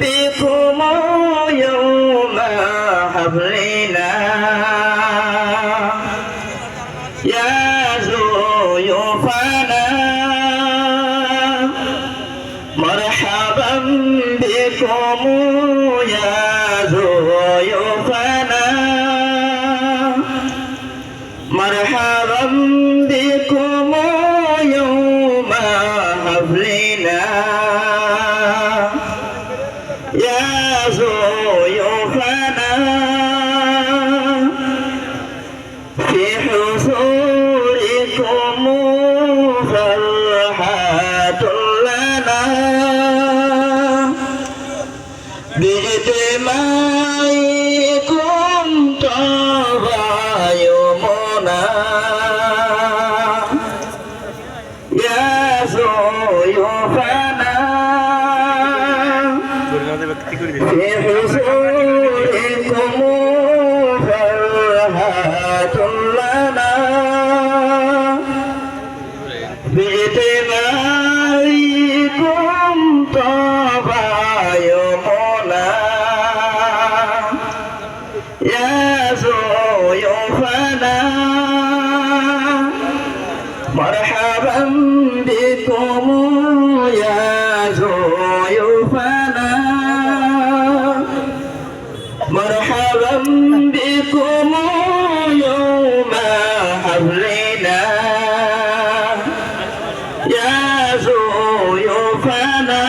بكم يوم حفلنا يا ضيوفنا مرحبا بكم يا ضيوفنا مرحبا بكم يوم حفلنا يا ضيوفنا في حضوركم فرحة لنا باجتماعكم طاب يومنا يا ضيوفنا في حضوركم فرحة لنا باجتماعكم طاب يومنا يا ضيوفنا مرحبا بكم يا ضيوفنا مرحبا بكم يوم حفلنا يا ضيوفنا